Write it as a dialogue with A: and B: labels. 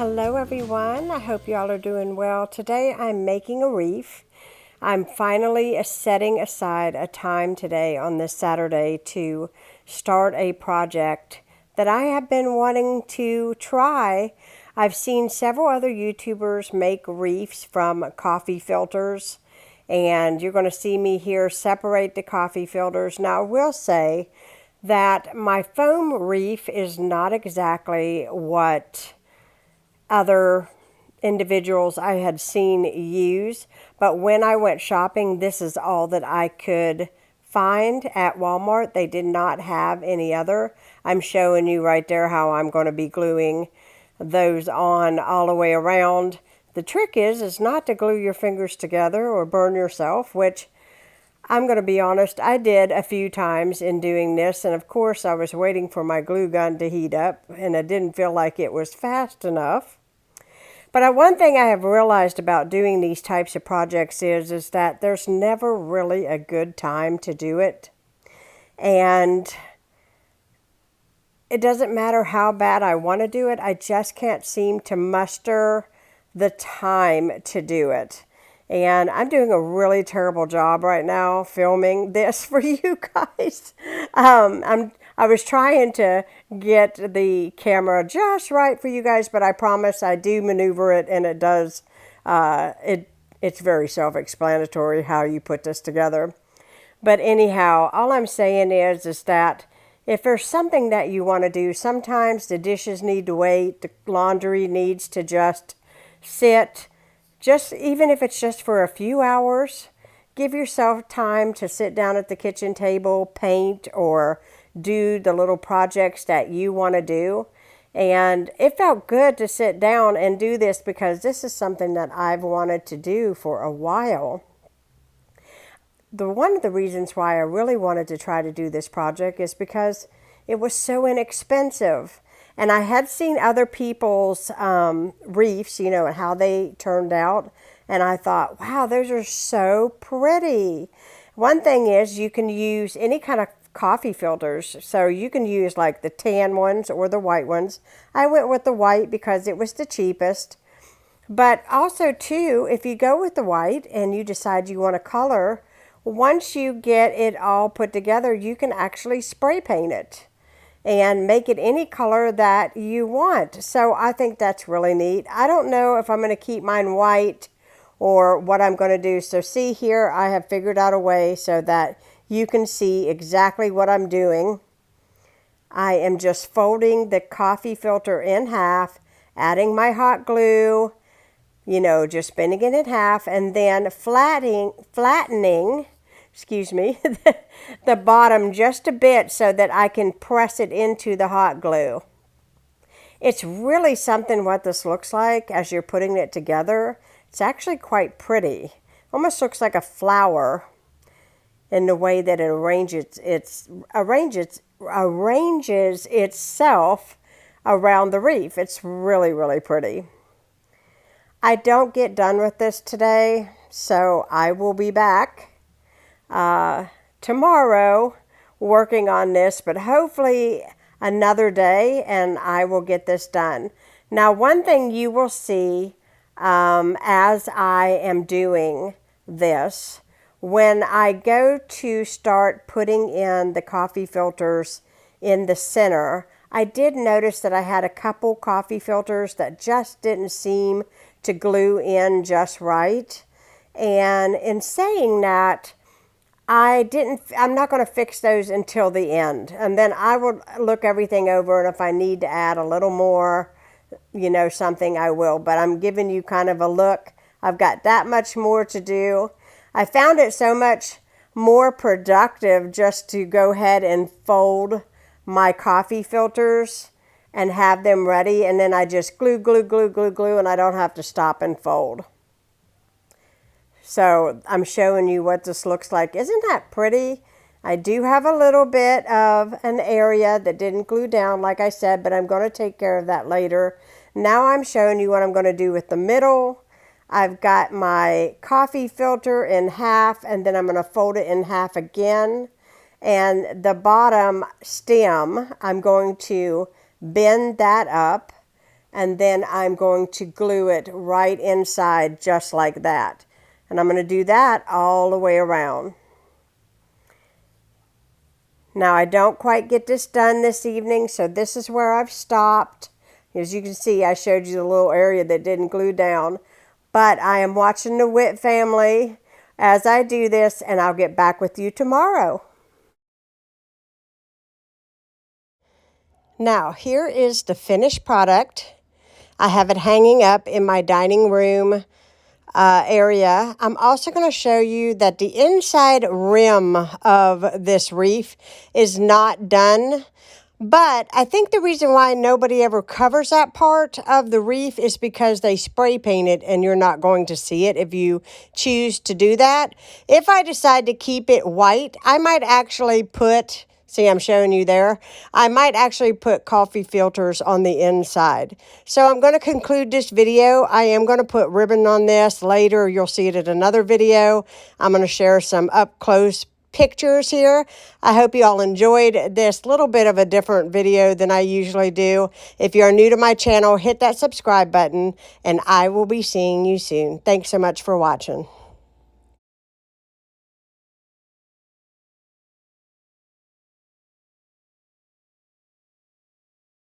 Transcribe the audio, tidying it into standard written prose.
A: Hello everyone, I hope you all are doing well. Today I'm making a wreath. I'm finally setting aside a time today on this Saturday to start a project that I have been wanting to try. I've seen several other YouTubers make wreaths from coffee filters, and you're going to see me here separate the coffee filters. Now I will say that my foam wreath is not exactly what other individuals I had seen use, but when I went shopping, this is all that I could find at Walmart. They did not have any other. I'm showing you right there how I'm going to be gluing those on all the way around. The trick is not to glue your fingers together or burn yourself, which I'm going to be honest, I did a few times in doing this, and of course I was waiting for my glue gun to heat up, and I didn't feel like it was fast enough. But one thing I have realized about doing these types of projects is that there's never really a good time to do it. And it doesn't matter how bad I want to do it, I just can't seem to muster the time to do it. And I'm doing a really terrible job right now filming this for you guys. I was trying to get the camera just right for you guys, but I promise I do maneuver it, and it does. It's very self-explanatory how you put this together. But anyhow, all I'm saying is that if there's something that you want to do, sometimes the dishes need to wait, the laundry needs to just sit. Just even if it's just for a few hours, give yourself time to sit down at the kitchen table, paint, or do the little projects that you want to do. And it felt good to sit down and do this because this is something that I've wanted to do for a while. One of the reasons why I really wanted to try to do this project is because it was so inexpensive. And I had seen other people's wreaths, and how they turned out. And I thought, wow, those are so pretty. One thing is you can use any kind of coffee filters. So you can use like the tan ones or the white ones. I went with the white because it was the cheapest. But also too, if you go with the white and you decide you want to color, once you get it all put together, you can actually spray paint it and make it any color that you want. So I think that's really neat. I don't know if I'm going to keep mine white or what I'm going to do. So see here, I have figured out a way so that you can see exactly what I'm doing. I am just folding the coffee filter in half, adding my hot glue, just spinning it in half, and then flattening, the bottom just a bit so that I can press it into the hot glue. It's really something what this looks like as you're putting it together. It's actually quite pretty. Almost looks like a flower in the way that it arranges itself around the wreath. It's really, really pretty. I don't get done with this today, so I will be back tomorrow working on this, but hopefully another day and I will get this done. Now, one thing you will see as I am doing this, when I go to start putting in the coffee filters in the center, I did notice that I had a couple coffee filters that just didn't seem to glue in just right. And in saying that, I'm not going to fix those until the end. And then I will look everything over, and if I need to add a little more, something, I will. But I'm giving you kind of a look. I've got that much more to do. I found it so much more productive just to go ahead and fold my coffee filters and have them ready. And then I just glue, and I don't have to stop and fold. So I'm showing you what this looks like. Isn't that pretty? I do have a little bit of an area that didn't glue down, like I said, but I'm going to take care of that later. Now I'm showing you what I'm going to do with the middle. I've got my coffee filter in half, and then I'm going to fold it in half again. And the bottom stem, I'm going to bend that up and then I'm going to glue it right inside just like that. And I'm going to do that all the way around. Now I don't quite get this done this evening, so this is where I've stopped. As you can see, I showed you the little area that didn't glue down. But I am watching the Witt family as I do this, and I'll get back with you tomorrow. Now, here is the finished product. I have it hanging up in my dining room area. I'm also going to show you that the inside rim of this wreath is not done. But I think the reason why nobody ever covers that part of the wreath is because they spray paint it and you're not going to see it if you choose to do that. If I decide to keep it white, I might actually put, see, I'm showing you there, I might actually put coffee filters on the inside. So I'm going to conclude this video. I am going to put ribbon on this later. You'll see it in another video. I'm going to share some up close pictures here. I hope you all enjoyed this little bit of a different video than I usually do. If you are new to my channel, hit that subscribe button, and I will be seeing you soon. Thanks so much for watching.